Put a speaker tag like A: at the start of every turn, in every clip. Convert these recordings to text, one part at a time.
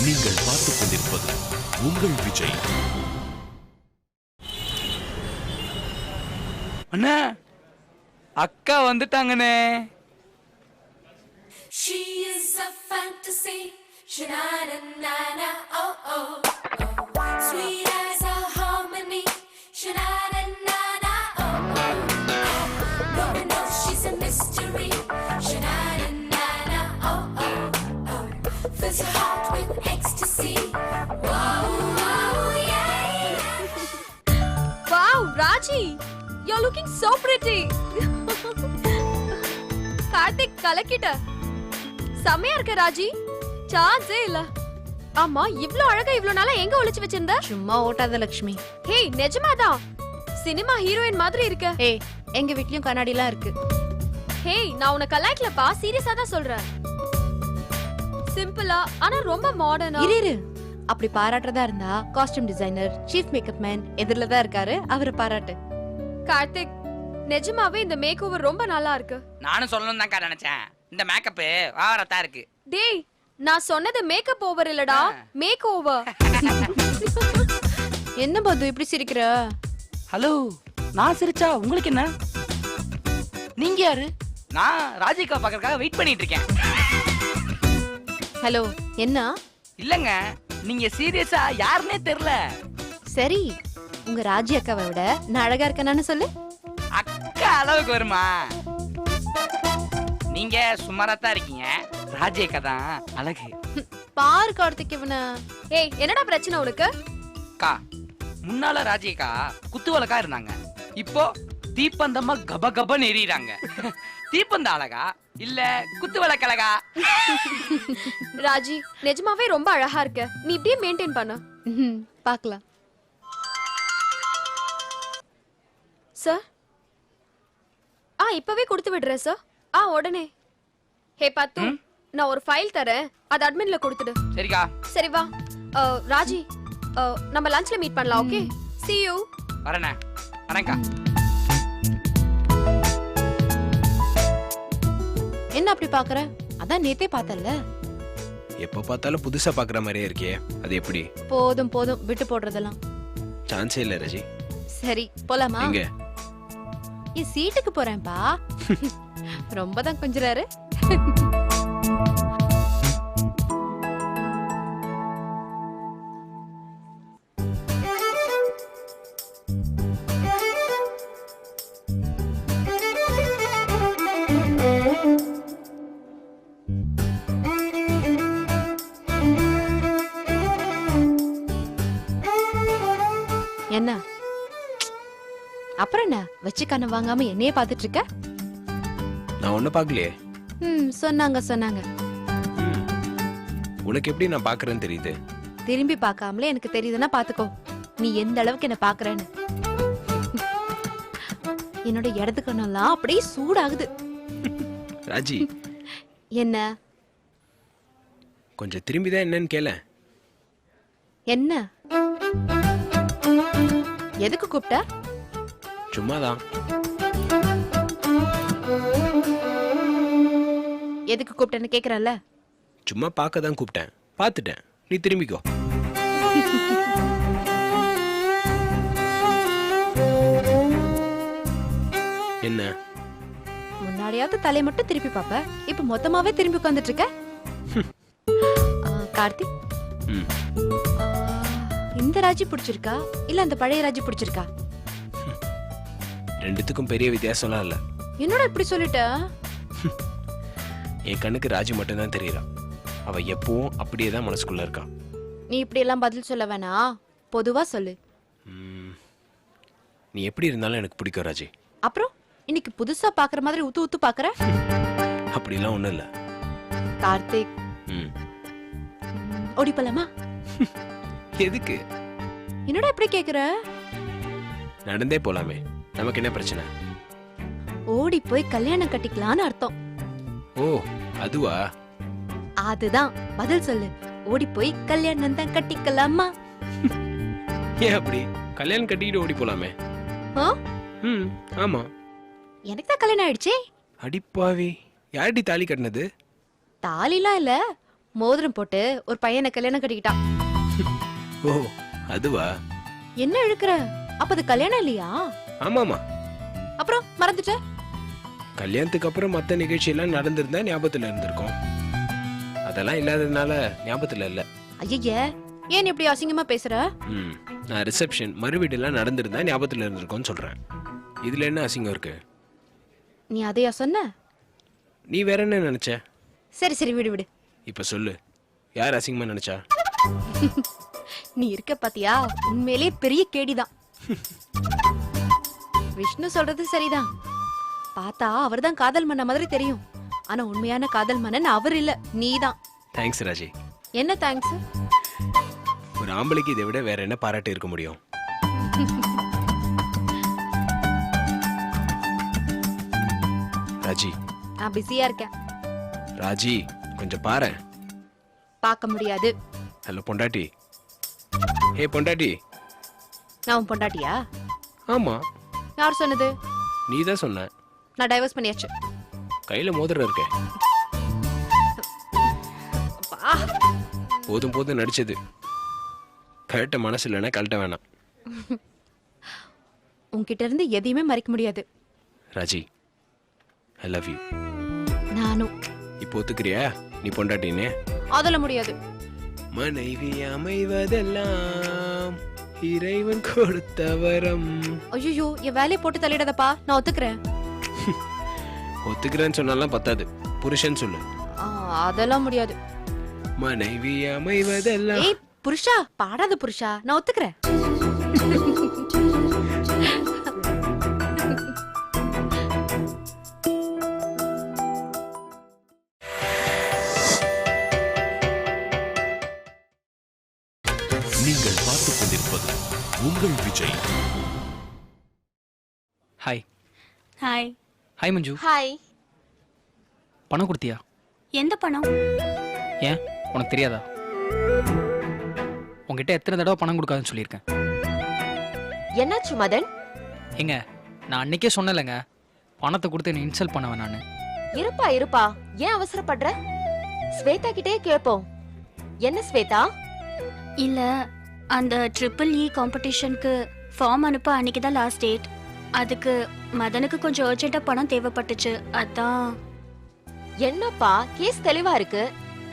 A: நீங்கள் பார்த்துக் கொண்டிருப்பது உங்கள் விஜய்.
B: அண்ணா, அக்கா வந்துட்டாங்கண்ணே.
C: She is a fantasy, sha-na-na-na-na, oh oh oh. Sweet as a harmony, sha-na-na-na-na, oh oh oh. No one knows she's a mystery, sha-na-na-na-na, oh oh oh. Fills your heart with ecstasy, wow wow yeah.
D: Wow, Raji, you're looking so pretty. Karthik கலக்கிட்ட. செமையா இருக்க ராஜி, சான்ஸே இல்ல. ஆமா, இவ்ளோ அழகா இவ்ளோ நாளா எங்க ஒளிச்சு வச்சிருந்த?
E: சும்மா ஓட்டாத லட்சுமி.
D: ஹே, நிஜமாதான் சினிமா ஹீரோயின் மாதிரி இருக்க.
E: ஏய், எங்க வீட்லயும் கண்ணாடிலாம் இருக்கு.
D: ஹே, நான் உன்னை கலாய்க்கலப்பா, சீரியஸா தான் சொல்றேன். சிம்பிளா ஆனா ரொம்ப மாடர்னா.
E: இரு, அப்படி பாராட்டுறதா இருந்தா costume designer, chief makeup man எதிரில தான் இருக்காரு, அவரை பாராட்டு.
D: கார்த்திக், நிஜமாவே இந்த மேக் ஓவர் ரொம்ப நல்லா இருக்கு.
B: நானும் சொல்லணும் தான் நினைச்சேன். இந்த மேக்கப் வாவரத்தா இருக்கு.
D: டேய், நான் சொன்னது மேக்கப் ஓவர் இல்லடா, மேக் ஓவர்.
E: என்ன பது இப்படி சிரிக்கிற?
B: ஹலோ, நான் சிரிச்சா உங்களுக்கு என்ன? நீங்க யாரு? நான் ராஜிகா பாக்கறதுக்காக வெயிட் பண்ணிட்டு இருக்கேன்.
E: ஹலோ, என்ன?
B: இல்லங்க, நீங்க சீரியஸா யாருன்னே தெரியல.
E: சரி, உங்க ராஜி அக்காவை விட நான் அழகா இருக்கேன்னு சொல்லு.
B: அக்கா அளவுக்கு வருமா? நீங்க சுமாராத்தான் இருக்கீங்க, ராஜி அக்கா தான் அழகு.
E: பாரு கார்த்திக் இவன.
D: ஏய், என்னடா பிரச்சனை உனக்கு?
B: அக்கா, முன்னால ராஜி அக்கா குத்துவலக்கா இருந்தாங்க, இப்போ தீப்பந்தமா கப கபன்னு எறிறாங்க. தீப்பந்த அழகா இல்ல குத்துவலக்க அழகா?
D: ராஜி, நிஜமாவே ரொம்ப அழகா இருக்க. நீ இப்படியே மெயின்டைன் பண்ணு.
E: பாக்கலாம்.
D: சார், இப்பவே கொடுத்து விடுறேன் சார். உடனே. ஹே பத்து, நான் ஒரு ஃபைல் தரேன், அது அட்மின்ல கொடுத்துடு.
B: சரிக்கா.
D: சரி வா. ராஜி, நம்ம லஞ்ச்ல மீட் பண்ணலாம். Okay, see you.
B: வரேனே. வரேன்க்கா.
E: என்ன அப்படி பாக்குற? அதான் நேத்தே பார்த்தல்ல.
F: எப்ப பார்த்தாலும் புதுசா பாக்குற மாதிரியே இருக்கே, அது எப்படி?
E: போதும் போதும், விட்டு போடுறதெல்லாம்
F: சான்ஸே இல்ல ரஜி.
E: சரி, போலாமா?
F: எங்க?
E: என் சீட்டுக்கு போறேன்பா. ரொம்ப தான் கொஞ்சறாரு. என்ன அப்புறம் என்ன வச்சு கண்ண வாங்காம என்னையே பாத்துட்டு இருக்க?
F: நான் ஒண்ணு பாக்கலையே.
E: சொன்னாங்க.
F: உனக்கு எப்படி நான் பாக்குறேன்னு தெரியுது?
E: திரும்பி பார்க்காமலே எனக்கு தெரியுதுன்னா பாத்துக்கோ, நீ எந்த அளவுக்கு என்ன பாக்குறேன்னு. என்னோட இடது கண்ணெல்லாம் அப்படியே சூடாகுது.
F: ராஜி,
E: என்ன?
F: கொஞ்சம் திரும்பிதான் என்னன்னு கேள.
E: என்ன? எதுக்கு கூப்பிட்ட?
F: சும்மாதான்.
E: எதுக்கு கூப்பிட்டேன்னு கேக்குறல்ல?
F: சும்மா பார்க்க தான் கூப்பிட்டேன், பார்த்துட்டேன். நீ திரும்பிக்கோ. என்ன?
E: முன்னாடியாவது தலை மட்டும் திருப்பி பாப்ப, இப்ப மொத்தமாவே திரும்பி உட்கார்ந்துட்டு இருக்க. கார்த்திக், இந்த ராஜி பிடிச்சிருக்கா இல்ல அந்த பழைய ராஜி பிடிச்சிருக்கா?
F: ரெண்டுத்துக்கும் பெரிய வித்தியாசம்லாம் இல்ல.
E: என்னோட இப்படி சொல்லிட்ட?
F: என் கண்ணுக்கு ராஜி மட்டும் தான் தெரியறா. அவ எப்பவும் அப்படியே தான் மனசுக்குள்ள இருக்கா.
E: நீ இப்படி எல்லாம் பதில் சொல்ல வேணாம், பொதுவா சொல்லு.
F: நீ எப்படி இருந்தாலும் எனக்கு பிடிக்கும் ராஜி.
E: அப்புறம் இன்னைக்கு புதுசா பாக்குற மாதிரி ஊத்து ஊத்து பாக்குற?
F: அப்படிலாம் ஒண்ணும் இல்ல.
E: கார்த்திக், ஓடி போலாமா?
F: எதுக்கு?
E: என்னடா இப்படி கேக்குற?
F: நடந்தே போலாமே, நமக்கு என்ன பிரச்சனை?
E: ஓடி போய் கல்யாணம் கட்டிக்கலான்னு அர்த்தம்.
F: ஓ, அதுவா?
E: அதுதான் பதில் சொல்லு. ஓடி போய் கல்யாணம் தான் கட்டிக்கலாமா?
F: ஏன் அப்படி? கல்யாணம் கட்டிக்கிட்டு ஓடி போலாமே. ஆமா,
E: எனக்கு தான் கல்யாணம் ஆயிடுச்சே.
F: அடிப்பாவி, யாரடி தாலி கட்டினது?
E: தாலிலாம் இல்ல, மோதிரம் போட்டு ஒரு பையனை கல்யாணம் கட்டிக்கிட்டான்.
F: ஓ அதுவா?
E: என்ன இழுக்கிற? அப்ப அது கல்யாணம் இல்லையா?
F: ஆமாமா.
E: அப்புறம் மறந்துட்ட?
F: கல்யாணத்துக்கு அப்புறம் மத்த நிகழ்ச்சி எல்லாம் நடந்திருந்தா ஞாபகத்துல இருந்திருக்கும். அதெல்லாம் இல்லாததுனால ஞாபகத்துல இல்ல.
E: ஐய, ஏன் இப்படி அசிங்கமா பேசுற?
F: நான் ரிசப்ஷன் மறுவீடு எல்லாம் நடந்திருந்தா ஞாபகத்துல இருந்திருக்கும்னு சொல்றேன். இதுல என்ன அசிங்கம் இருக்கு?
E: நீ அதையா சொன்ன?
F: நீ வேற என்ன நினைச்ச?
E: சரி சரி விடு விடு.
F: இப்ப சொல்லு, யார் அசிங்கமா நினைச்சா?
E: நீ இருக்க பாத்தியா, உண்மையிலேயே பெரிய கேடிதான். விஷ்ணு சொல்றது சரிதான். பார்த்தா அவர்தான் காதல் மன்ன மாதிரி தெரியும். ஆனா உண்மையான காதல் மன்னன் அவர் இல்ல, நீதான்.
F: தேங்க்ஸ் ராஜி.
E: என்ன தேங்க்ஸ்?
F: ஒரு ஆம்பளைக்கு இதை விட வேற என்ன பாராட்டு இருக்க முடியும்? ராஜி.
E: நான் பிஸியா இருக்கேன்.
F: ராஜி கொஞ்சம் பாரு.
E: பார்க்க முடியாது.
F: ஹலோ பொண்டாட்டி. ஹே பொண்டாட்டி.
E: நான் உன் பொண்டாட்டியா?
F: ஆமா.
E: யார் சொன்னது?
F: நீ தான் சொன்ன.
E: நான் டைவர்ஸ் பண்ணியாச்சு.
F: கையில மோதிரம் இருக்கே.
E: அப்பா.
F: போதும் போதும் நடிச்சது. கரெக்ட மனசு இல்லைன்னா கழட்ட வேணாம்.
E: உன்கிட்ட இருந்து எதையுமே மறைக்க முடியாது.
F: Raji I love you.
E: நானும்.
F: இப்போ ஒத்துக்கிறியா நீ பொண்டாட்டின்னு?
E: அதெல்லாம் முடியாது.
F: மனைவி அமைவதெல்லாம் இறைவன் கொடுத்த வரம்.
E: ஐயோ, என் வேலையை போட்டு தள்ளிடாதப்பா. நான் ஒத்துக்கிறேன்.
F: ஒத்துக்கிறேன்னு சொன்னாலாம் பத்தாது, புருஷன் சொல்லு.
E: அதெல்லாம் முடியாது.
F: மனைவி அமைவதெல்லாம்.
E: ஏய் புருஷா, பாடாத புருஷா, நான் ஒத்துக்கிறேன்.
A: நீங்கள் பார்த்துக் கொண்டிருப்பது உங்கள் விஜய்.
B: ஹாய்.
G: ஹாய்.
B: ஹாய் மஞ்சு.
E: ஹாய்.
B: பணம் கொடுத்தியா?
G: எந்த பணம்?
B: ஏன் உனக்கு தெரியாதா? உங்ககிட்ட எத்தனை தடவை பணம் கொடுக்காதுன்னு சொல்லியிருக்கேன்.
E: என்னாச்சு மதன்?
B: ஏங்க நான் அன்னைக்கே சொன்னேன்லங்க, பணத்தை கொடுத்து என்ன இன்சல்ட் பண்ண வேணான்னு.
E: இருப்பா இருப்பா, ஏன் அவசரப்படுற? ஸ்வேதா கிட்டே கேப்போம். என்ன ஸ்வேதா?
G: இல்ல, அந்த EEE காம்படிஷனுக்கு ஃபார்ம் அனுப்ப அன்னைக்கு தான் லாஸ்ட் டேட். அதுக்கு மதனுக்கு கொஞ்சம் அர்ஜென்ட்டா பணம் தேவைப்பட்டுச்சு, அதான்.
E: என்னப்பா கேஸ் தெளிவா இருக்கு,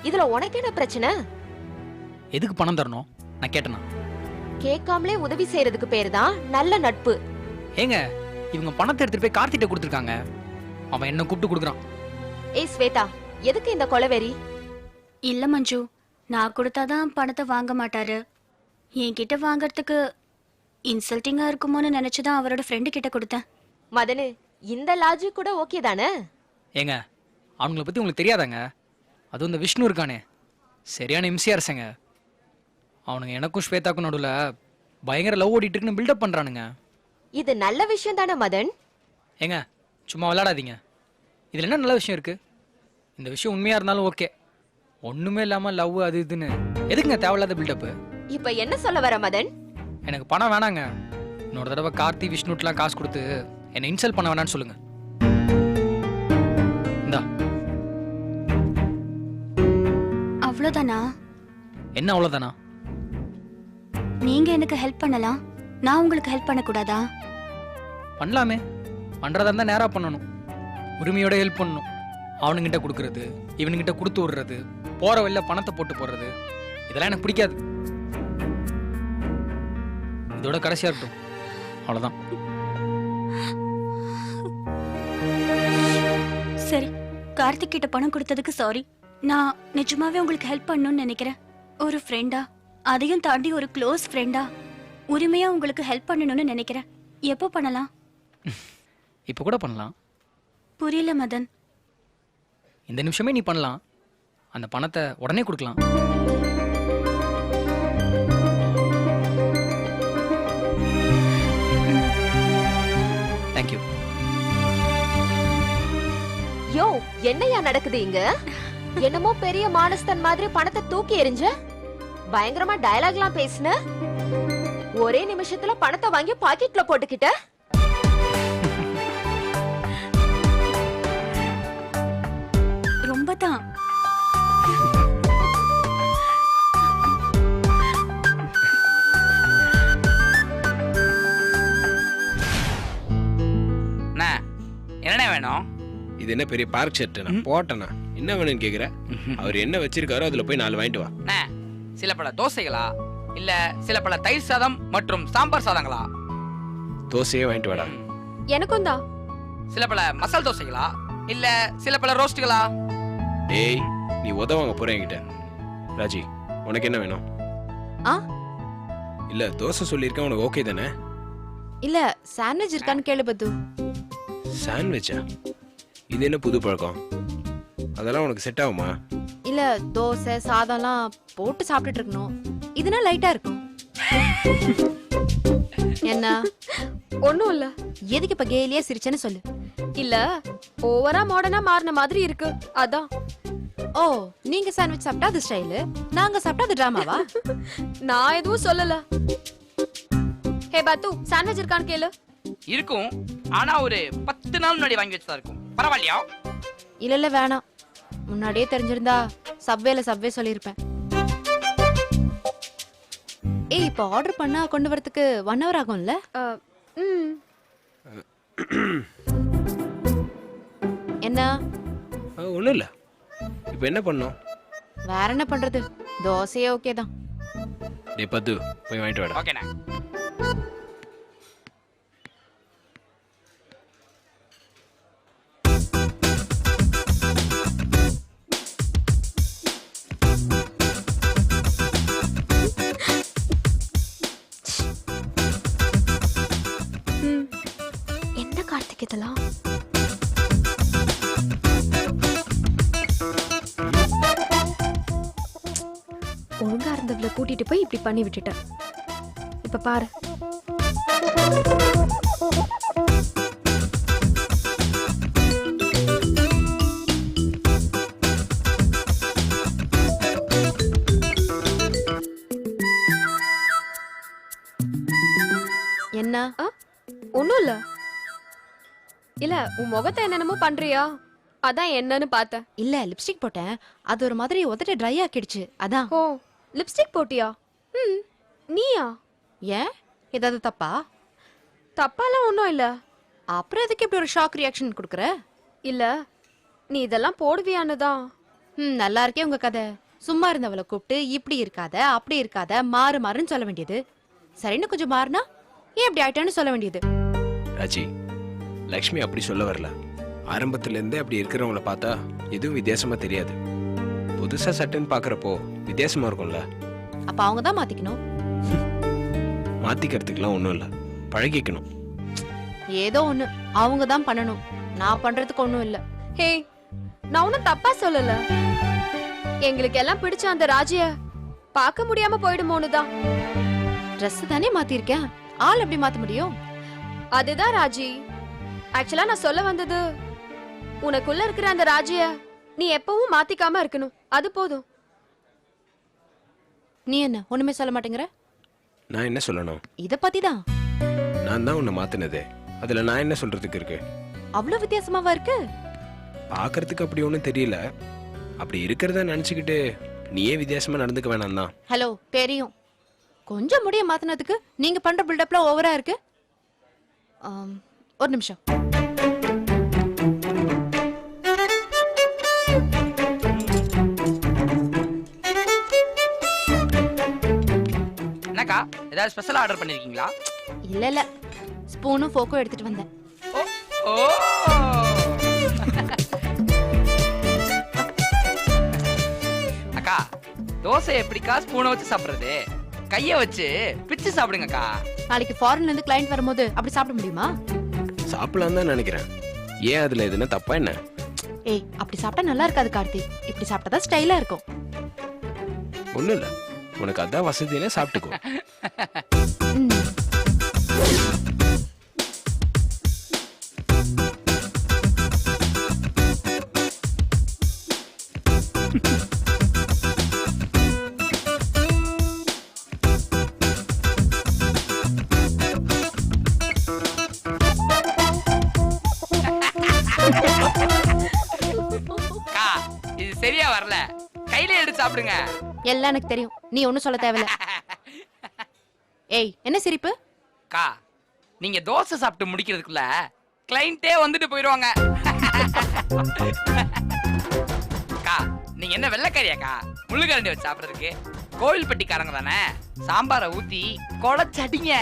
E: இதுல உனக்கு என்ன பிரச்சனை?
B: எதுக்கு பணம் தரணும் நான் கேட்டேனா?
E: கேட்காமலே உதவி செய்யறதுக்கு பேரு தான் நல்ல நட்பு.
B: ஏங்க இவங்க பணத்தை எடுத்துட்டு போய் கார்த்திட்ட கொடுத்துருக்காங்க, அவன் என்ன கூப்பிட்டு கொடுக்குறான்.
E: ஏய் ஸ்வேதா, எதுக்கு இந்த கொலவெறி?
G: இல்ல மஞ்சு, நான் கொடுத்தாதான் பணத்தை வாங்க மாட்டாரு. என்கிட்ட வாங்கறதுக்கு இன்சல்ட்டிங்கா இருக்குமோன்னு நினைச்சுதான் அவரோட ஃப்ரெண்டு கிட்ட கொடுத்தேன்.
E: மதனு, இந்த லாஜிக் கூட ஓகே தானே?
B: ஏங்க அவங்கள பத்தி உங்களுக்கு தெரியாதாங்க? அதுவும் இந்த விஷ்ணு இருக்கானே, சரியான இம்சியாரசங்க. அவனுங்க எனக்கும் ஸ்வேதாக்கும் நடுவில் பயங்கர லவ் ஓடிட்டு இருக்குன்னு பில்டப் பண்றானுங்க.
E: இது நல்ல விஷயம் தானே மதன்?
B: ஏங்க சும்மா விளையாடாதீங்க, இதுல என்ன நல்ல விஷயம் இருக்கு? இந்த விஷயம் உண்மையா இருந்தாலும் ஓகே, ஒண்ணுமே இல்லாம லவ் அது இதுன்னு எதுக்குங்க தேவையில்லாத பில்டப்பு?
E: இப்ப என்ன சொல்ல வர மதன்?
B: எனக்கு பணம் வேணாங்க. இன்னொரு தடவை கார்த்தி விஷ்ணுட்டுலாம் காசு கொடுத்து என்னை இன்சல்ட் பண்ண வேணான்னு சொல்லுங்க. இந்தா.
G: அவ்வளவுதானா?
B: என்ன அவ்வளவுதானா?
G: நீங்க எனக்கு ஹெல்ப் பண்ணலாம், நான் உங்களுக்கு ஹெல்ப் பண்ணக்கூடாதா?
B: பண்ணலாமே, பண்றதா இருந்தா நேரா பண்ணணும், உரிமையோட ஹெல்ப் பண்ணணும். அவனுங்கிட்ட கொடுக்கறது, இவனுங்கிட்ட கொடுத்து விடுறது, போற வழியில பணத்தை போட்டு போடுறது, இதெல்லாம் எனக்கு பிடிக்காது. இதோட கடைசியா இருக்கட்டும், அவ்வளவுதான்.
G: சரி, கார்த்திக் கிட்ட பணம் கொடுத்ததுக்கு சாரி. நான் நிஜமாவே உங்களுக்கு ஹெல்ப் பண்ணணும்னு நினைக்கிறேன். ஒரு ஃப்ரெண்டா, அதையும் தாண்டி ஒரு க்ளோஸ் ஃப்ரெண்டா உரிமையா உங்களுக்கு ஹெல்ப் பண்ணணும்னு நினைக்கிறேன். எப்போ பண்ணலாம்?
B: இப்ப கூட பண்ணலாம்.
G: புரியல மதன்.
B: இந்த நிமிஷமே நீ பண்ணலாம், அந்த பணத்தை உடனே கொடுக்கலாம். தேங்க்யூ.
E: யோ, என்னையா நடக்குது இங்க? என்னமோ பெரிய மானஸ்தன் மாதிரி பணத்தை தூக்கி எறிஞ்ச, பயங்கரமா டயலாக்லாம் பேசுன, ஒரே நிமிஷத்துல பணத்தை வாங்கி பாக்கெட்ல போட்டுக்கிட்ட.
G: ரொம்ப தான்.
H: வேணும்?
F: இது என்ன பெரிய பார்க் ஷர்ட்டுண்ணா போட்டேண்ணா என்ன வேணும்னு கேட்குற அவர் என்ன வச்சிருக்காரோ அதில் போய் 4 வாங்கிட்டு வா.
H: அண்ணே, சில பல தோசைகளா இல்ல சில பல தயிர் சாதம் மற்றும் சாம்பார் சாதங்களா?
F: தோசையே வாங்கிட்டு வாடா.
D: எனக்கும் தான்.
H: சில பல மசால் தோசைகளா இல்ல சில பல ரோஸ்ட்டுகளா?
F: டேய் நீ உதவாங்க போற என்கிட்ட. ராஜி உனக்கு என்ன வேணும்?
I: ஆ
F: இல்ல தோசை சொல்லியிருக்கேன், உனக்கு ஓகே தானே?
I: இல்ல சாண்ட்விச் இருக்கான்னு கேளு பத்து.
F: சாண்ட்விச்சா? இது என்ன புது பழக்கம்? அதெல்லாம் உனக்கு செட் ஆகுமா?
I: இல்ல தோசை சாதம்லாம் போட்டு சாப்பிட்டுட்டு இருக்கணும், இதுனா லைட்டா இருக்கும். என்ன
D: ஒண்ணும் இல்ல.
I: எதுக்கு இப்ப கேலியா சிரிச்சேன்னு சொல்லு.
D: இல்ல ஓவரா மாடர்னா மாறின மாதிரி இருக்கு, அதான்.
I: ஓ நீங்க சாண்ட்விச் சாப்பிட்டா அது ஸ்டைலு, நாங்க சாப்பிட்டா அது டிராமாவா?
D: நான் எதுவும் சொல்லல. ஹே பத்து, சாண்ட்விச் இருக்கான்னு கேளு.
H: இருக்கும், ஆனா ஒரு 10 நாள் முன்னாடி வாங்கி வச்சதா இருக்கும். பரவாயில்லையா?
I: இல்ல இல்ல வேணாம், முன்னாடியே தெரிஞ்சிருந்தா சப்வே சொல்லிருப்பேன். ஏய் இப்ப ஆர்டர் பண்ணா கொண்டு வரதுக்கு 1 hour ஆகும்ல?
D: ம்
I: என்ன?
F: ஒன்றும் இல்லை. இப்போ என்ன பண்ணோம்?
I: வேற என்ன பண்றது, தோசையே ஓகே தான்.
F: டேய் பத்து போய் வாங்கிட்டு வாடா.
H: ஓகேண்ணே.
D: என்ன கார்த்திக் இதெல்லாம்? ஒழுங்கா இருந்தவளை கூட்டிட்டு போய் இப்படி பண்ணி விட்டுட்டேன். இப்ப பாரு.
I: என்ன?
D: ஒண்ணும் இல்ல. இல்ல உன் முகத்தை என்னென்னமோ பண்றியா, அதான் என்னன்னு பார்த்தேன்.
I: இல்ல லிப்ஸ்டிக் போட்டேன், அது ஒரு மாதிரி உதட்ட ட்ரை ஆக்கிடுச்சு அதான்.
D: ஓ லிப்ஸ்டிக் போட்டியா? ம் நீயா?
I: ஏன் ஏதாவது தப்பா?
D: தப்பாலாம் ஒன்றும் இல்ல.
I: அப்புறம் எதுக்கு இப்படி ஒரு ஷாக் ரியாக்ஷன் கொடுக்குற?
D: இல்ல நீ இதெல்லாம் போடுவியான்னு தான்.
I: நல்லா இருக்கே உங்க கதை. சும்மா இருந்தவளை கூப்பிட்டு இப்படி இருக்காத அப்படி இருக்காத மாறுன்னு சொல்ல வேண்டியது, சரின்னு கொஞ்சம் மாறினா ஏன் இப்படி ஆயிட்டான்னு சொல்ல வேண்டியது.
F: ராஜி லக்ஷ்மி அப்படி சொல்ல வரல. ஆரம்பத்துல இருந்தே அப்படி இருக்கிறவங்கள பார்த்தா எதுவும் வித்தியாசமா தெரியாது. புதுசா சட்டன் பாக்குறப்போ வித்தியாசமா இருக்கும்ல.
I: அப்ப அவங்க தான் மாத்திக்கணும்.
F: மாத்திக்கிறதுக்குலாம் ஒன்றும் இல்லை, பழகிக்கணும்.
I: ஏதோ ஒண்ணு அவங்க தான் பண்ணணும், நான் பண்றதுக்கு ஒண்ணும் இல்ல.
D: ஹே நான் ஒன்னும் தப்பா சொல்லல. எங்களுக்கு எல்லாம் பிடிச்ச அந்த ராஜிய பார்க்க முடியாம போயிடுமோன்னு தான்.
I: ட்ரெஸ் தானே மாத்திருக்கேன், ஆள் எப்படி மாத்த முடியும்?
D: அதுதான் ராஜி. ஆக்சுவலா நான் சொல்ல வந்தது, உனக்குள்ள இருக்கிற அந்த ராஜிய நீ எப்பவும் மாத்திக்காம இருக்கணும், அது போதும்.
I: நீ என்ன ஒண்ணுமே சொல்ல மாட்டேங்கிற?
F: நான் என்ன சொல்லணும்?
I: இத பத்தி தான்.
F: நான் தான் உன்னை மாத்தினதே, அதுல நான் என்ன சொல்றதுக்கு இருக்கு?
I: அவ்வளவு வித்தியாசமாவா இருக்கு?
F: பாக்குறதுக்கு அப்படி ஒன்றும் தெரியல. அப்படி இருக்கிறத நினைச்சுக்கிட்டு நீயே வித்தியாசமா நடந்துக்க வேணாம் தான்.
I: ஹலோ தெரியும், கொஞ்சம் முடிய மாத்தினதுக்கு நீங்க பண்ற பில்டப்லாம் ஓவரா இருக்கு. ஒரு நிமிஷம்.
H: என்னக்கா ஏதாவது ஸ்பெஷலா ஆர்டர் பண்ணிருக்கீங்களா?
I: இல்ல இல்ல, ஸ்பூனும் ஃபோக்கும் எடுத்துட்டு வந்தேன்.
H: ஓ அக்கா தோசை எப்படிக்கா ஸ்பூனை வச்சு சாப்பிடுறது? கைய வச்சு பிச்சு சாப்பிடுங்கக்கா.
I: நாளைக்கு ஃபாரின்ல இருந்து கிளையண்ட் வரும்போது அப்படி சாப்பிட முடியுமா?
F: சாப்பிடலாம் தான் நினைக்கிறேன். ஏன் அதுல எதுனா தப்பா என்ன?
I: ஏய் அப்படி சாப்பிட்டா நல்லா இருக்காது கார்த்திக், இப்படி சாப்பிட்டா ஸ்டைலா இருக்கும்.
F: ஒண்ணும் இல்ல, உனக்கு அதான் வசதியில சாப்பிட்டுக்கோ.
I: ம்.
H: அக்கா இது சரியா வரல, கையில எடுத்து சாப்பிடுங்க.
I: எல்லாம் எனக்கு தெரியும், நீ ஒண்ணும் சொல்ல தேவையில்ல. ஏய் என்ன சிரிப்பு?
H: அக்கா நீங்க தோசை சாப்பிட்டு முடிக்கிறதுக்குள்ள கிளைண்டே வந்துட்டு போயிடுவாங்க. அக்கா நீங்க என்ன வெள்ளைக்காரியாக்கா முள்ளுக்கரண்டி வச்சு சாப்பிடுறதுக்கு? கோவில் பெட்டிக்காரங்க தானே, சாம்பாரை ஊத்தி குழச்சடிங்க.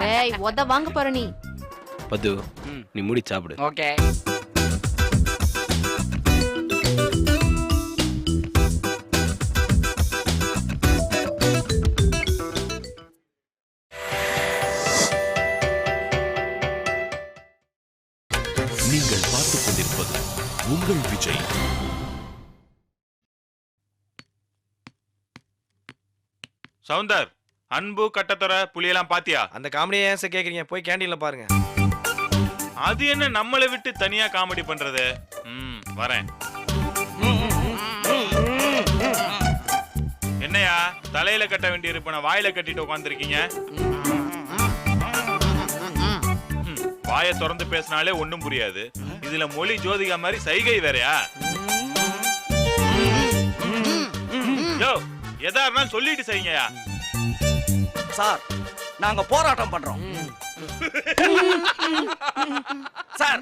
I: டேய் உத வாங்க போற நீ.
F: பத்து நீ மூடி சாப்பிடு.
H: ஓகே.
A: நீங்கள் பார்த்துக் கொண்டிருப்பது உங்கள் விஜய்.
J: சவுந்தர், அன்பு, கட்டத்தொர, புலியெல்லாம் பாத்தியா?
K: அந்த காமெடியை ஏன் சார் கேக்குறீங்க? போய் கேண்டீன்ல பாருங்க.
J: அது என்ன நம்மளை விட்டு தனியா காமெடி பண்றது? வரேன். என்னையா தலையில கட்ட வேண்டிய இருப்பன வாயில கட்டிட்டு உட்காந்துருக்கீங்க? வாயை திறந்து பேசினாலே ஒண்ணும் புரியாது. இதுல மொழி ஜோதிகா மாதிரி சைகை வேறயா? யோ, எதா இருந்தாலும் சொல்லிட்டு செய்யுங்கயா.
L: சார், நாங்க போராட்டம் பண்றோம் சார்.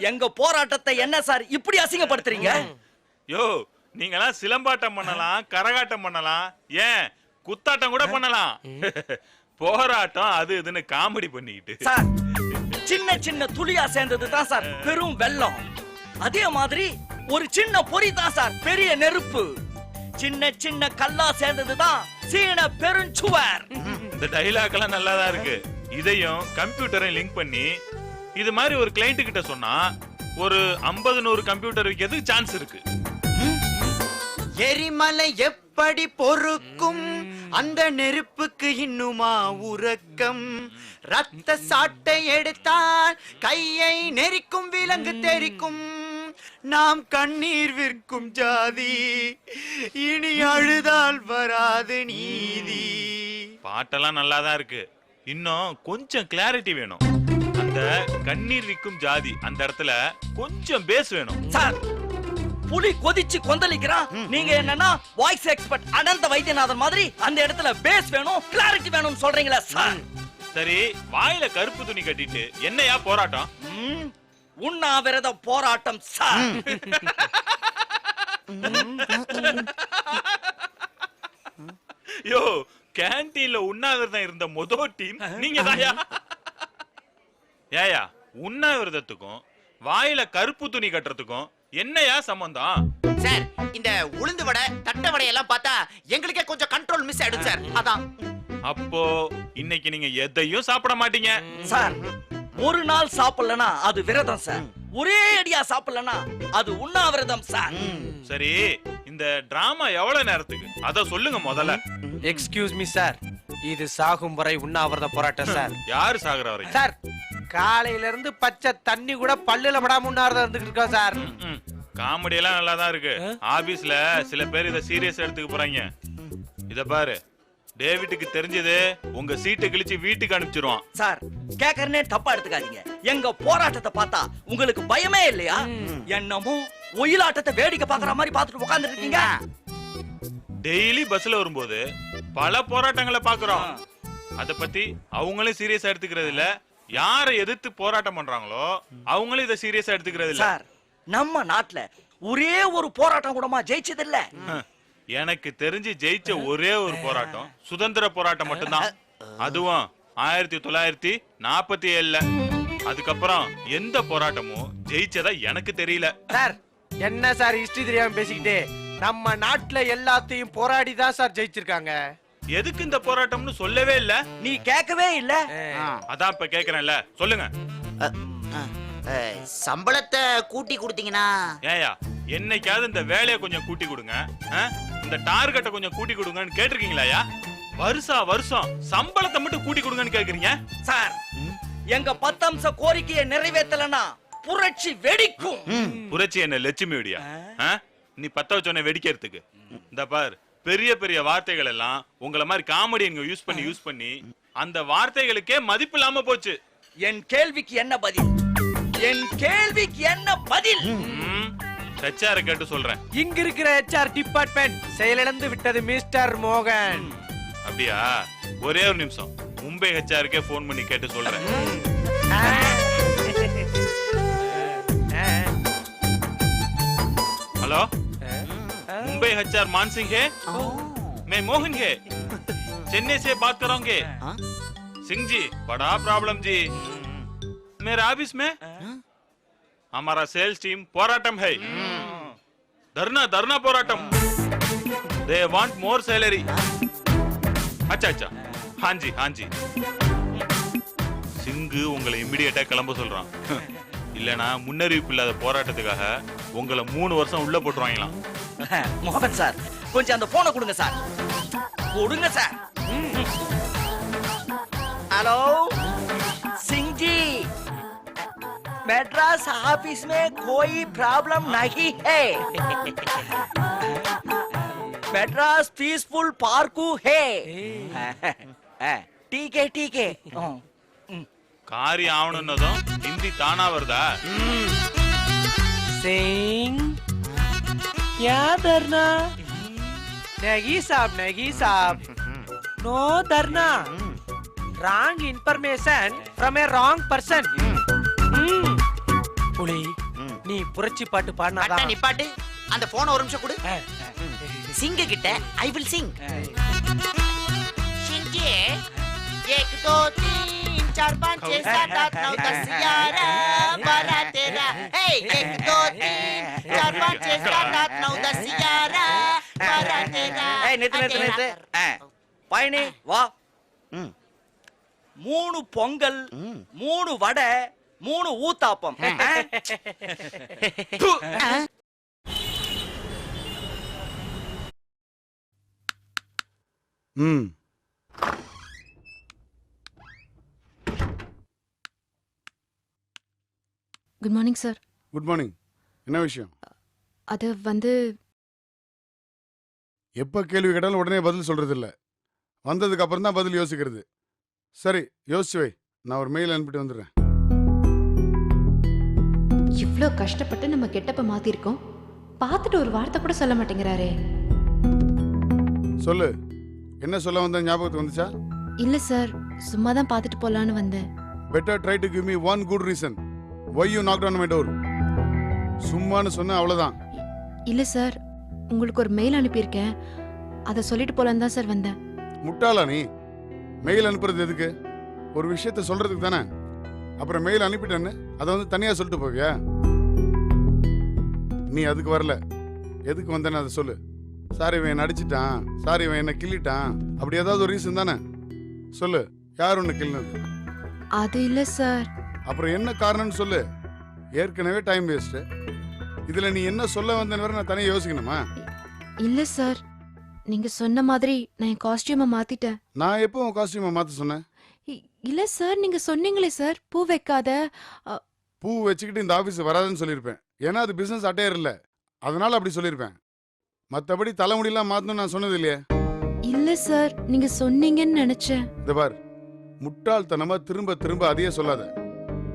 L: எங்க போராட்டத்தை என்ன சார் இப்படி அசிங்கப்படுத்துறீங்க?
J: யோ, நீங்களாம் சிலம்பாட்டம் பண்ணலாம், கரகாட்டம் பண்ணலாம், ஏன் குத்தாட்டம் கூட பண்ணலாம். போராட்டம் அது இதுன்னு காமெடி பண்ணிக்கிட்டு
L: சார், சின்ன சின்ன துளியா சேர்ந்தது தான் சார் பெரும் வெள்ளம். அதே மாதிரி ஒரு சின்ன பொறி தான் சார் பெரிய நெருப்பு. சின்ன சின்ன கல்லா சேர்ந்தது தான் சீன பெருஞ்சுவர்.
J: இந்த டைலாக் எல்லாம் நல்லாதான் இருக்கு. இதையும் கம்ப்யூட்டரையும் லிங்க் பண்ணி இது மாதிரி ஒரு கிளைண்ட் கிட்ட சொன்னா ஒரு 50-100 கம்ப்யூட்டர் விற்கிறதுக்கு சான்ஸ் இருக்கு.
M: எரிமலை எப்படி பொறுக்கும் அந்த நெருப்புக்கு இன்னுமா உறக்கம்? ரத்த சாட்டை எடுத்தால் கையை நெரிக்கும் விலங்கு தெரிக்கும். நாம் கண்ணீர் விற்கும் ஜாதி, இனி அழுதால் வராது நீதி.
J: பாட்டெல்லாம் நல்லாதான் இருக்கு, இன்னும் கொஞ்சம் கிளாரிட்டி வேணும். அந்த கண்ணீர் விற்கும் ஜாதி அந்த இடத்துல கொஞ்சம் பேஸ் வேணும்.
L: சார், புலி கொதிச்சு கொந்தளிக்கிறான், நீங்க என்னன்னா வாய்ஸ் எக்ஸ்பர்ட் அனந்த வைத்தியநாதன் மாதிரி அந்த இடத்துல பேஸ் வேணும், கிளாரிட்டி வேணும் சொல்றீங்களா சார்?
J: சரி, வாயில கருப்பு துணி கட்டிட்டு என்னையா போராட்டம்?
L: உண்ணாவிரத போராட்டம் சார்.
J: யோ, கேண்டீன்ல உண்ணாவிரதம் இருந்த முதல் டீம் நீங்க தாயா? ஏயா, உண்ணாவிரதத்துக்கும் வாயில கருப்பு துணி கட்டுறதுக்கும் என்னையா சம்பந்தம்?
M: சார், இந்த உளுந்து வடை தட்டை வடை எல்லாம் பார்த்தா எங்களுக்கே கொஞ்சம் கண்ட்ரோல் மிஸ் ஆயிடும் சார். அதான்.
J: அப்போ இன்னைக்கு நீங்க எதையும் சாப்பிட மாட்டீங்க
L: சார். ஒரு நாள் சாப்பிடலனா அது விரதம் சார், ஒரே அடியா சாப்பிடலனா அது உண்ணாவிரதம் சார்.
J: சரி, இந்த டிராமா எவ்வளவு நேரத்துக்கு அத சொல்லுங்க முதல்ல.
K: எக்ஸ்கியூஸ் மீ சார், இது சாகும் வரை உண்ணாவிரத போராட்டம் சார்.
J: யாரு சாகுற வரை?
K: சார், காலையில இருந்து பச்சை தண்ணி கூட பல்லுல படாம உண்ணாவிரதம் இருந்துட்டு இருக்கோம் சார்.
J: காமெடி எல்லாம் நல்லா தான் இருக்கு. ஆபீஸ்ல சில பேர் இத சீரியஸ் எடுத்துக்க போறாங்க. இத பாரு, டேவிட்டுக்கு தெரிஞ்சது உங்க சீட்டை கிழிச்சு வீட்டுக்கு அனுப்பிச்சிருவான்.
L: சார், கேக்குறனே தப்பா எடுத்துக்காதீங்க. எங்க போராட்டத்தை பார்த்தா உங்களுக்கு பயமே இல்லையா? என்னமோ ஒயிலாட்டத்தை வேடிக்கை பாக்குற மாதிரி பாத்துட்டு உட்கார்ந்து இருக்கீங்க.
J: டெய்லி பஸ்ல வரும்போது பல போராட்டங்களை பாக்குறோம். அத பத்தி அவங்களும் சீரியஸா எடுத்துக்கிறது இல்ல. யாரை எதிர்த்து போராட்டம் பண்றாங்களோ அவங்களும் இத சீரியஸா எடுத்துக்கிறது இல்ல.
L: சார், நம்ம நாட்டுல ஒரே ஒரு போராட்டம் கூடமா ஜெயிச்சது இல்ல.
J: எனக்கு தெரிஞ்சு ஜெயிச்ச ஒரே ஒரு போராட்டம் சுதந்திர போராட்டம் மட்டும்தான். அதுவும் 1947. அதுக்கப்புறம் எந்த போராட்டமும் ஜெயிச்சதா எனக்கு தெரியல.
K: சார், என்ன சார் ஹிஸ்டரி தெரியாம பேசிக்கிட்டே? நம்ம நாட்டுல எல்லாத்தையும் போராடி தான் சார் ஜெயிச்சிருக்காங்க.
J: எதுக்கு இந்த போராட்டம்னு சொல்லவே இல்ல.
L: நீ கேட்கவே இல்ல.
J: அதான் இப்ப கேக்குறேன்ல, சொல்லுங்க.
M: சம்பளத்தை கூட்டி கொடுத்தீங்கன்னா?
J: ஏயா, என்னைக்காவது இந்த வேலையை கொஞ்சம் கூட்டி கொடுங்க, இந்த டார்கெட்டை கொஞ்சம் கூட்டி கொடுங்கன்னு கேட்டிருக்கீங்களா? வருஷம் சம்பளத்தை மட்டும் கூட்டி கொடுங்கன்னு கேக்குறீங்க.
L: சார், எங்க 10 அம்ச கோரிக்கையை நிறைவேற்றலனா புரட்சி வெடிக்கும்.
J: புரட்சி என்ன லட்சுமி வெடியா? நீ 10 வச்சோன்னே வெடிக்கிறதுக்கு? இந்த பார், பெரிய பெரிய வார்த்தைகள் எல்லாம் உங்களை மாதிரி காமெடி யூஸ் பண்ணி அந்த வார்த்தைகளுக்கே மதிப்பு இல்லாம போச்சு.
L: என் கேள்விக்கு என்ன பதில்? என் கேள்விக்கு என்ன பதில்?
J: HR கேட்டு சொல்றேன்.
K: இங்க இருக்கிற HR டிபார்ட்மெண்ட் செயலிழந்து விட்டது மிஸ்டர் மோகன்.
J: அப்படியா? ஒரே ஒரு நிமிஷம், மும்பை HR-க்கே போன் பண்ணி கேட்டு சொல்றேன். हेलो मुंबई HR मान सिंह है मैं मोहन है चेन्नई से बात कर रहा हूँ सिंह जी बड़ा प्रॉब्लम जी मेरे ऑफिस में हमारा सेल्स टीम पोराटम है धरना धरना पोराटम दे वांट मोर सैलरी अच्छा अच्छा हाँ जी சிங்கு உங்களை இமிடியேட்டா கிளம்ப சொல்றான் இல்லனா முன்னறிவிப்பு இல்லாத போராட்டத்துக்காக உங்களை 3 வருஷம் உள்ள போட்டுருவாங்களாம்
L: மோகன் சார் கொஞ்சம் அந்த போனை கொடுங்க சார் கொடுங்க sir hello Singh ji Madras office में कोई प्रॉब्लम नहीं है मेड्रास पीसफुल पार्क है ठीक है
J: காரியம் ஆவணும்னதும் ஹிந்தி தானா வருதா
K: सिंह क्या धरना नहीं साहब नो धरना wrong information from A wrong person புலி நீ புரட்சி பாட்டு பாடினாதான்
M: நீ பாட்டு அந்த போன் ஒரு நிமிஷம் கொடு சிங்க கிட்ட ஐ வில் சிங் சிங்கே 1 2 3 4 5 6 7 8 9 10 11 12 13 हे 1 2 3 4 5 6 7 8 9 10 11 12 13
L: ஏய் நிறுத்து பயணி வா 3 பொங்கல் 3 வடை 3 uttapam
I: good morning sir.
N: Good morning. என்ன விஷயம்?
I: அது வந்து
N: எப்போ கேள்வி கேட்டாலும் உடனே பதில் சொல்றது இல்லை, வந்ததுக்கு அப்புறம் தான் பதில் யோசிக்கிறது. சரி யோசிச்சு வை, நான் ஒரு மெயில் அனுப்பிட்டு வந்துடுறேன்.
I: இவ்வளோ கஷ்டப்பட்டு நம்ம கெட்டப்ப மாத்திருக்கோம், பார்த்துட்டு ஒரு வார்த்தை கூட சொல்ல மாட்டேங்கிறாரே.
N: சொல்லு, என்ன சொல்ல வந்த ஞாபகத்துக்கு வந்துச்சா?
I: இல்ல சார், சும்மா தான் பார்த்துட்டு போலான்னு வந்தேன்.
N: Better try to give me one good reason why you knocked on my door. சும்மான்னு சொன்ன அவ்வளவுதான்.
I: இல்ல சார், உங்களுக்கு ஒரு மெயில் அனுப்பியிருக்கேன், அதை சொல்லிட்டு போலான்னு தான் சார் வந்தேன்.
N: முட்டாளா நீ? மெயில் அனுப்புறது எதுக்கு? ஒரு விஷயத்த சொல்றதுக்கு தானே. அப்புறம் மெயில் அனுப்பிட்டேன்னு அதை வந்து தனியா சொல்லிட்டு போவியா? நீ அதுக்கு வரல, எதுக்கு வந்தேன்னு அதை சொல்லு. சார் இவன் என்ன அடிச்சிட்டான், சார் இவன் என்ன கிள்ளிட்டான், அப்படி ஏதாவது ஒரு ரீசன் தானே சொல்லு. யார் ஒன்று கிள்ளினது?
I: அது இல்ல சார்.
N: அப்புறம் என்ன காரணம்னு சொல்லு. ஏற்கனவே டைம் வேஸ்ட், இதுல நீ என்ன சொல்ல வந்தேன்னு வர நான் தனியாக யோசிக்கணுமா?
I: இல்ல சார், நீங்க சொன்ன மாதிரி நான் என் காஸ்டியூமை மாத்திட்டேன்.
N: நான் எப்போ உன் காஸ்டியூமை மாத்த சொன்னேன்?
I: இல்ல சார், நீங்க சொன்னீங்களே சார் பூ வைக்காத.
N: பூ வச்சுக்கிட்டு இந்த ஆபீஸ் வராதுன்னு சொல்லியிருப்பேன். ஏன்னா அது பிசினஸ் அட்டையர் இல்ல, அதனால அப்படி சொல்லியிருப்பேன். மற்றபடி தலைமுடியெல்லாம் மாத்தணும் நான் சொன்னது இல்லையே.
I: இல்ல சார், நீங்க சொன்னீங்கன்னு நினைச்சேன்.
N: இந்த பார், முட்டாள்தனமா திரும்ப திரும்ப அதையே சொல்லாத.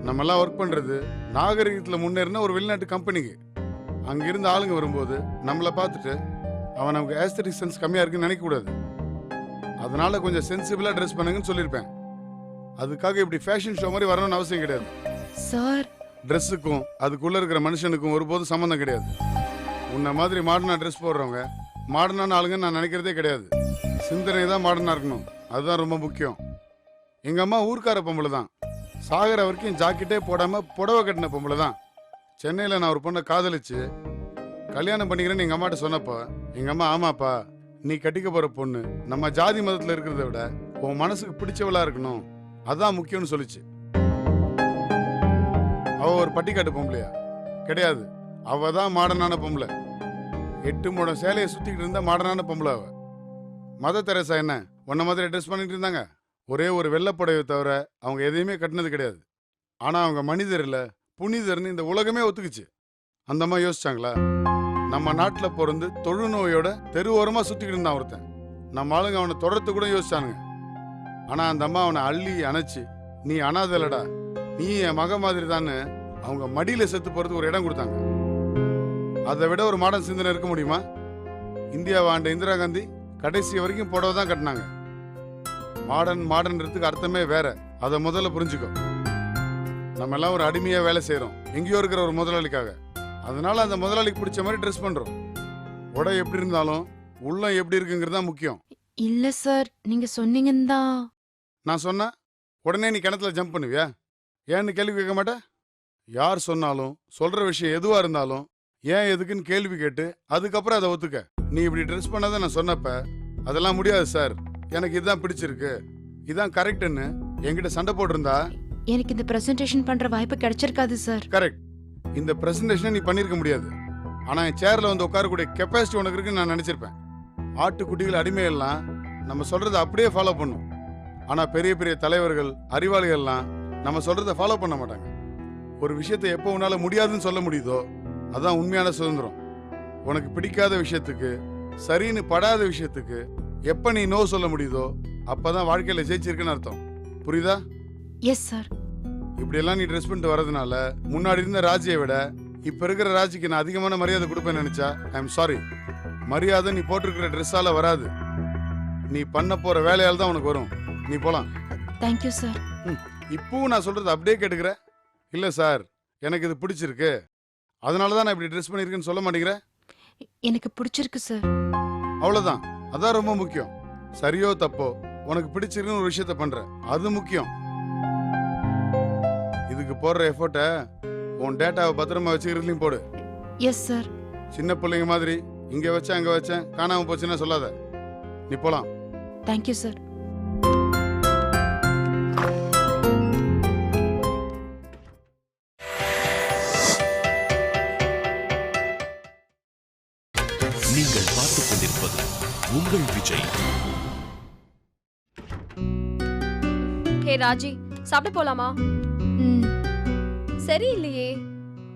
N: நம்ம எல்லாம் ஒர்க் பண்றது நாகரிகத்துல முன்னேறின ஒரு வெளிநாட்டு கம்பெனிக்கு. அங்கிருந்து ஆளுங்க வரும்போது நம்மளை பார்த்துட்டு அவன் நமக்கு ஏஸ்தட்டிக் சென்ஸ் கம்மியா இருக்குன்னு நினைக்க கூடாது. அதனால கொஞ்சம் சென்சிபிளா ட்ரெஸ் பண்ணுங்கன்னு சொல்லியிருப்பேன். அதுக்காக இப்படி ஃபேஷன் ஷோ மாதிரி வரணும்னு அவசியம் கிடையாது
I: சார்.
N: ட்ரெஸ்ஸுக்கும் அதுக்குள்ள இருக்கிற மனுஷனுக்கும் ஒருபோதும் சம்மந்தம் கிடையாது. உன்ன மாதிரி மாடர்னா ட்ரெஸ் போடுறவங்க மாடர்னான ஆளுங்கன்னு நான் நினைக்கிறதே கிடையாது. சிந்தனை தான் மாடர்னா இருக்கணும், அதுதான் ரொம்ப முக்கியம். எங்க அம்மா ஊர்க்கார பொம்பளை தான், சாகர வரைக்கும் ஜாக்கெட்டே போடாம புடவை கட்டின பொம்பளை தான். சென்னையில் நான் ஒரு பொண்ணை காதலிச்சு கல்யாணம் பண்ணிக்கிறேன்னு எங்க அம்மாட்ட சொன்னப்போ எங்க அம்மா, ஆமாப்பா நீ கட்டிக்க போற பொண்ணு நம்ம ஜாதி மதத்துல இருக்கிறத விட உன் மனசுக்கு பிடிச்சவளா இருக்கணும், அதான் முக்கியம்னு சொல்லிச்சு. அவ ஒரு பட்டிக்காட்டு பொம்பளையா? கிடையாது, அவ தான் மாடர்னான பொம்பளை. 8 முழம் சேலையை சுத்திக்கிட்டு இருந்த மாடர்னான பொம்பளை அவ. மத தெரசா என்ன உன்ன மாதிரி ட்ரெஸ் பண்ணிட்டு இருந்தாங்க? ஒரே ஒரு வெள்ளப்புடவை தவிர அவங்க எதையுமே கட்டினது கிடையாது. ஆனா அவங்க மனிதர் இல்ல, புனிதர்னு இந்த உலகமே ஒத்துக்குச்சு. அந்த மாதிரி யோசிச்சாங்களா? நம்ம நாட்டுல பிறந்து தொழுநோயோட தெருவோரமா சுத்திக்கிட்டு இருந்தான் ஒருத்தன். நம்ம ஆளுங்க அவனை தொடர்த்து கூட யோசிச்சானுங்க. ஆனா அந்த அம்மா அவனை அள்ளி அணைச்சு, நீ அனாதலடா, நீ என் மக மாதிரி தான்னு அவங்க மடியில செத்து போறதுக்கு ஒரு இடம் கொடுத்தாங்க. அதை விட ஒரு மாடர்ன் சிந்தனை இருக்க முடியுமா? இந்தியாவை ஆண்ட இந்திரா காந்தி கடைசி வரைக்கும் புடவை தான் கட்டினாங்க. மாடர்ன்றதுக்கு அர்த்தமே வேற, அதை முதல்ல புரிஞ்சுக்கோ. நம்ம எல்லாம் ஒரு அடிமையா வேலை செய்யறோம் எங்கேயோ இருக்கிற ஒரு முதலாளிக்காக. அதனால அந்த முதலாளிக்கு பிடிச்ச மாதிரி ட்ரெஸ் பண்றோம். உடை எப்படி இருந்தாலும் உள்ளம் எப்படி இருக்குங்கிறது தான் முக்கியம்.
I: இல்ல சார், நீங்க சொன்னீங்கன்னு தான்.
N: நான் சொன்னா உடனே நீ கிணத்துல ஜம்ப் பண்ணுவியா? ஏன்னு கேள்வி கேட்க மாட்டேன்? யார் சொன்னாலும் சொல்ற விஷயம் எதுவா இருந்தாலும் ஏன் எதுக்குன்னு கேள்வி கேட்டு அதுக்கப்புறம் அதை ஒத்துக்க. நீ இப்படி ட்ரெஸ் பண்ணாத நான் சொன்னப்ப அதெல்லாம் முடியாது சார், எனக்கு இதுதான் பிடிச்சிருக்கு, இதான் கரெக்ட்னு என்கிட்ட சண்டை போட்டிருந்தா
I: எனக்கு இந்த பிரசன்டேஷன் பண்ற வாய்ப்பு கிடைச்சிருக்காது சார்.
N: கரெக்ட், இந்த பிரசன்டேஷனை நீ பண்ணிருக்க முடியாது. ஆனா என் சேர்ல வந்து உட்காரக்கூடிய கெப்பாசிட்டி உனக்கு இருக்குன்னு நான் நினைச்சிருப்பேன். ஆட்டுக்குட்டிகள் அடிமையெல்லாம் நம்ம சொல்றதை அப்படியே ஃபாலோ பண்ணும். ஆனா பெரிய பெரிய தலைவர்கள் அறிவாளிகள்லாம் நம்ம சொல்றதை ஃபாலோ பண்ண மாட்டாங்க. ஒரு விஷயத்தை எப்போ உன்னால முடியாதுன்னு சொல்ல முடியுதோ அதான் உண்மையான சுதந்திரம். உனக்கு பிடிக்காத விஷயத்துக்கு, சரின்னு படாத விஷயத்துக்கு எப்ப நீ நோ சொல்ல முடியுதோ அப்பதான் வாழ்க்கையில ஜெயிச்சிருக்குன்னு அர்த்தம். புரியுதா?
I: Yes sir.
N: இப்படியெல்லாம் நீ ட்ரெஸ் பண்ணிட்டு வரதுனால முன்னாடி இருந்த ராஜியை விட இப்ப இருக்கிற ராஜிக்கு நான் அதிகமான மரியாதை கொடுப்பேன்னு நினைச்சா ஐ எம் சாரி. மரியாதை நீ போட்டிருக்கிற ட்ரெஸ்ஸால வராது, நீ பண்ண போற வேலையால தான் உனக்கு வரும். நீ போலாம்.
I: Thank you sir.
N: இப்பவும் நான் சொல்றது அப்படியே கேட்டுக்கிற? இல்ல சார், எனக்கு இது பிடிச்சிருக்கு, அதனாலதான் நான் இப்படி ட்ரெஸ் பண்ணிருக்கேன்னு சொல்ல மாட்டேங்கிற?
I: எனக்கு பிடிச்சிருக்கு சார்.
N: அவ்வளவுதான், அதான் ரொம்ப முக்கியம். சரியோ தப்போ உனக்கு பிடிச்சிருக்குன்னு ஒரு விஷயத்த பண்ற, அது முக்கியம். இதுக்கு போடுற எஃபோர்ட்டை உன் டேட்டாவை பத்திரமா வச்சுக்கிறதுலையும் போடு.
I: Yes sir.
N: சின்ன பிள்ளைங்க மாதிரி இங்க வச்சேன் அங்க வச்சேன் காணாம போச்சுன்னா சொல்லாத. நீ போலாம்.
I: Thank you sir.
A: நீங்கள் பார்த்துக் கொண்டிருப்பது உங்கள் விஜய்.
D: ஹே ராஜி, சாப்பிட போலாமா? சரி இல்லையே,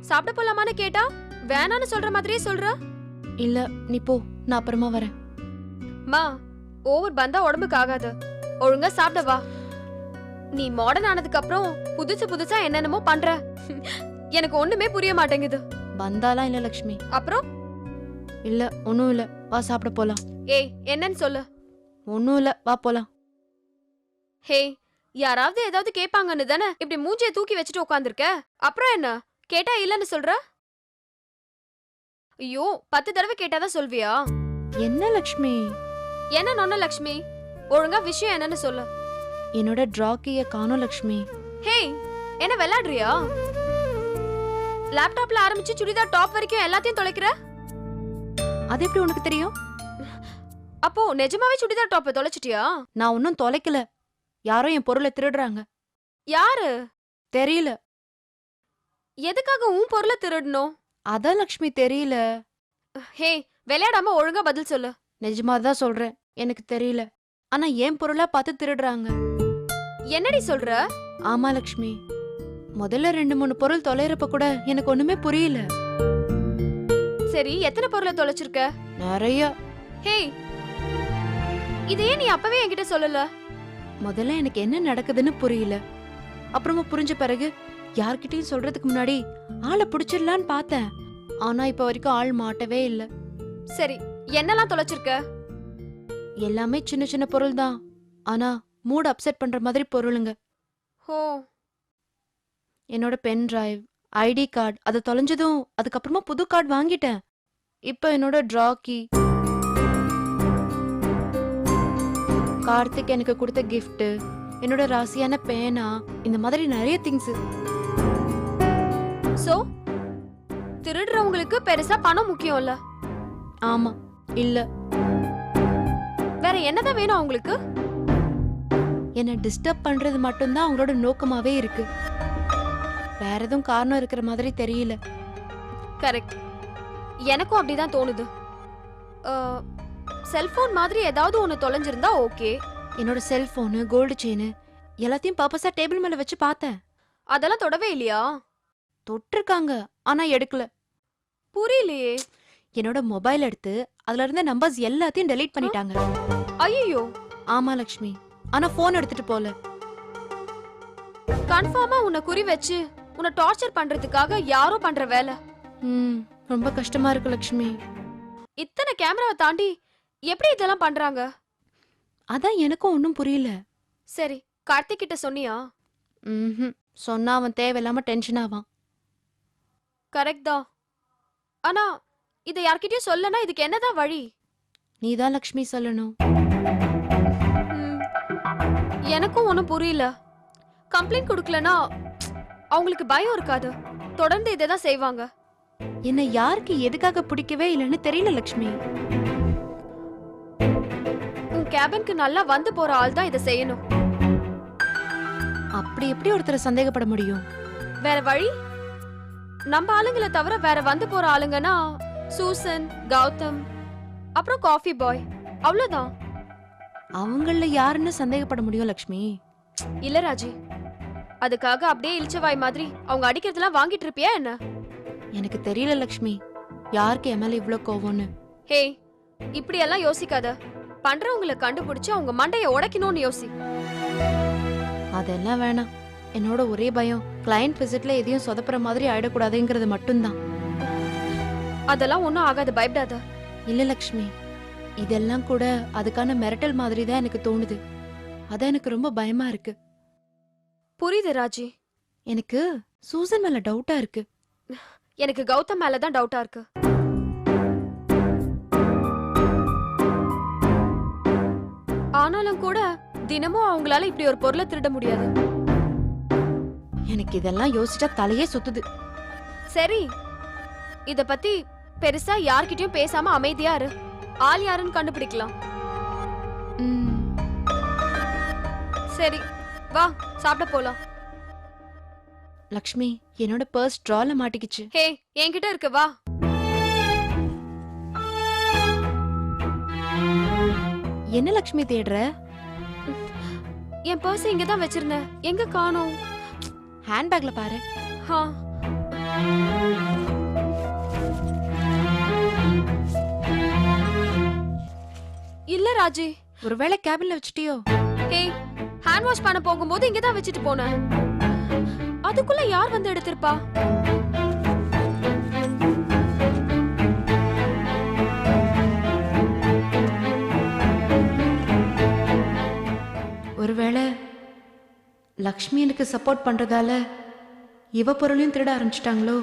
D: சாப்பிட போலாமான்னு கேட்டா வேணான்னு சொல்ற மாதிரியே சொல்ற.
I: இல்ல நீ போ, நான் அப்புறமா வரேன்.
D: மா, ஓவர் பந்தா உடம்புக்கு ஆகாது, ஒழுங்கா சாப்பிட வா. நீ மாடர்ன் ஆனதுக்கு அப்புறம் புதுசு புதுசா என்னென்னமோ பண்ற, எனக்கு ஒண்ணுமே புரிய மாட்டேங்குது.
I: பந்தாலாம் இல்ல லக்ஷ்மி.
D: அப்புறம்?
I: இல்ல ஒண்ணும் இல்ல, வா சாப்பிட போலாம்.
D: ஏய், என்னன்னு சொல்லு.
I: ஒண்ணும் இல்ல, வா போலாம்.
D: ஹே, யாராவது ஏதாவது கேட்பாங்கன்னு தானே இப்படி மூஞ்சிய தூக்கி வச்சுட்டு உட்காந்துருக்க? அப்புறம் என்ன கேட்டா இல்லன்னு சொல்ற? ஐயோ, 10 தடவை கேட்டாதான் சொல்வியா?
I: என்ன லக்ஷ்மி?
D: என்ன நொன்ன லக்ஷ்மி? ஒழுங்கா விஷயம் என்னன்னு சொல்லு.
I: என்னோட டிராக்கிய காணோம் லக்ஷ்மி.
D: ஹே, என்ன விளையாடுறியா? லேப்டாப்ல ஆரம்பிச்சு சுடிதார் டாப் வரைக்கும் எல்லாத்தையும் தொலைக்கிற?
I: அது எப்படி உனக்கு தெரியும்?
D: அப்போ நிஜமாவே சுடிதார் டாப்பை தொலைச்சிட்டியா?
I: நான் ஒன்னும் தொலைக்கல, யாரோ என் பொருளை திருடுறாங்க.
D: யாரு?
I: தெரியல.
D: எதுக்காக உன் பொருளை திருடணும்?
I: அதான் லக்ஷ்மி தெரியல.
D: ஹே, விளையாடாம ஒழுங்கா பதில் சொல்லு.
I: நிஜமாதான் சொல்றேன், எனக்கு தெரியல. ஆனா என் பொருளை பார்த்து திருடுறாங்க.
D: என்னடி சொல்ற?
I: ஆமா லக்ஷ்மி, முதல்ல 2-3 பொருள் தொலைறப்ப கூட எனக்கு ஒண்ணுமே புரியல.
D: சரி, எத்தனை பொருளை தொலைச்சிருக்க?
I: நிறைய.
D: ஹே, இதையே நீ அப்பவே என்கிட்ட சொல்லல.
I: முதல்ல எனக்கு என்ன நடக்குதுன்னு புரியல, அப்புறமா புரிஞ்ச பிறகு யார்கிட்டயும் சொல்றதுக்கு முன்னாடி ஆளை பிடிச்சிடலான்னு பார்த்தேன். ஆனா இப்ப வரைக்கும் ஆள் மாட்டவே இல்ல.
D: சரி, என்னெல்லாம் தொலைச்சிருக்க?
I: எல்லாமே சின்ன சின்ன பொருள் தான், ஆனா மூட் அப்செட் பண்ற மாதிரி பொருளுங்க.
D: ஓ.
I: என்னோட பென் டிரைவ், ஐடி கார்டு அது தொலைஞ்சதும் அதுக்கப்புறமா புது கார்டு வாங்கிட்டேன். இப்ப என்னோட டிரா கீ, கார்த்திக் எனக்கு கொடுத்த கிஃப்ட், என்னோட ராசியான பேனா, இந்த மாதிரி நிறைய திங்ஸ்.
D: சோ திருடுறவங்களுக்கு பெருசா பணம் முக்கியம் இல்ல?
I: ஆமா. இல்ல,
D: வேற என்னதான் வேணும் உங்களுக்கு?
I: என்ன டிஸ்டர்ப் பண்றது மட்டும்தான் அவங்களோட நோக்கமாவே இருக்கு. வேற எதுவும் காரணம் இருக்கிற மாதிரி தெரியல.
D: கரெக்ட், எனக்கும் அப்படிதான் தோணுது. செல்போன் மாதிரி ஏதாவது ஒன்னு தொலைஞ்சிருந்தா ஓகே.
I: என்னோட செல்போனு, கோல்டு செயின் எல்லாத்தையும் பர்பஸா டேபிள் மேல வச்சு பார்த்தேன்.
D: அதெல்லாம் தொடவே இல்லையா?
I: தொட்டிருக்காங்க, ஆனா எடுக்கல.
D: புரியலையே.
I: என்னோட மொபைல் எடுத்து அதுல இருந்த நம்பர்ஸ் எல்லாத்தையும் டெலீட் பண்ணிட்டாங்க.
D: ஐயோ.
I: ஆமா லக்ஷ்மி, ஆனா போன் எடுத்துட்டு போல.
D: கன்ஃபார்மா உன்னை குறி வச்சு உன்னை டார்ச்சர் பண்றதுக்காக யாரோ பண்ற வேலை.
I: ரொம்ப கஷ்டமா இருக்கு லக்ஷ்மி.
D: இத்தனை கேமராவை தாண்டி எப்படி இதெல்லாம் பண்றாங்க?
I: அதான் எனக்கும் ஒன்னும் புரியல.
D: சரி, கார்த்திக் கிட்ட சொன்னியா?
I: சொன்னா அவன் தேவையில்லாம டென்ஷன் ஆவான்.
D: கரெக்ட் தான். ஆனா இதை யார்கிட்டயும் சொல்லனா இதுக்கு என்னதான் வழி?
I: நீதான் லக்ஷ்மி சொல்லணும்.
D: ம், எனக்கும் ஒன்றும் புரியல. கம்ப்ளைண்ட் கொடுக்கலனா அவங்களுக்கு பயம் இருக்காது, தொடர்ந்து இதை தான் செய்வாங்க.
I: என்ன யாருக்கு எதுக்காக பிடிக்கவே இல்லைன்னு தெரியல லக்ஷ்மி.
D: உன் கேபினுக்கு நல்லா வந்து போற ஆள் தான் இதை செய்யணும்.
I: அப்படி எப்படி ஒருத்தரை சந்தேகப்பட முடியும்?
D: வேற வழி? நம்ம ஆளுங்களை தவிர வேற வந்து போற ஆளுங்கன்னா சூசன், கௌதம், அப்புறம் காஃபி பாய், அவ்வளவுதான்.
I: அவங்கள யாருன்னு சந்தேகப்பட முடியும் லக்ஷ்மி?
D: இல்ல ராஜி, அதுக்காக அப்படியே இழிச்சவாய் மாதிரி அவங்க அடிக்கிறதெல்லாம் வாங்கிட்டு இருப்பியா என்ன?
I: எனக்கு தெரியல லக்ஷ்மி, யாருக்கு என் மேல இவ்ளோ கோவம்னு.
D: ஹே, இப்படி எல்லாம் யோசிக்காத. பண்றவங்களை கண்டுபிடிச்சு அவங்க மண்டைய உடைக்கணும்னு யோசி.
I: அதெல்லாம் வேணாம். என்னோட ஒரே பயம் கிளையண்ட் விசிட்ல எதையும் சொதப்புற மாதிரி ஆயிடக்கூடாதுங்கிறது மட்டும்தான்.
D: அதெல்லாம் ஒன்றும் ஆகாது, பயப்படாத.
I: இல்ல லக்ஷ்மி, இதெல்லாம் கூட அதுக்கான மிரட்டல் மாதிரி தான் எனக்கு தோணுது. அதான் எனக்கு ரொம்ப பயமா இருக்கு.
D: புரியுது ராஜி.
I: எனக்கு சூசன் மேல டவுட்டா இருக்கு.
D: எனக்கு கௌதம் மேலதான் டவுட்டா இருக்கு. ஆனாலும் கூட தினமும் அவங்களால இப்படி ஒரு பொருளை திருட முடியாது.
I: எனக்கு இதெல்லாம் யோசிச்சா தலையே சுத்துது.
D: சரி, இத பத்தி பெருசா யார்கிட்டயும் பேசாம அமைதியா இரு. ஆள் யாருன்னு கண்டுபிடிக்கலாம். சரி, வா சாப்பிட போலாம்.
I: லக்ஷ்மி, என்னோட பர்ஸ் ட்ரால மாட்டிக்கிச்சு.
D: ஹே, என்கிட்ட இருக்கு, வா.
I: என்ன லக்ஷ்மி தேடுற?
D: என் பர்ஸ் இங்க தான் வச்சிருந்தேன், எங்க காணோம்?
I: ஹேண்ட்பேக்ல பாரு.
D: ஹா, இல்ல ராஜி.
I: ஒருவேளை கேபின்ல வச்சிட்டியோ?
D: ஹே, ஹேண்ட் வாஷ் பண்ண போகும்போது இங்க தான் வச்சிட்டு போனேன். அதுக்குள்ள யார் வந்து எடுத்திருப்பா?
I: ஒருவேளை லக்ஷ்மி எனக்கு சப்போர்ட் பண்றதால இவ பொருளையும் திருட ஆரம்பிச்சிட்டாங்களோ?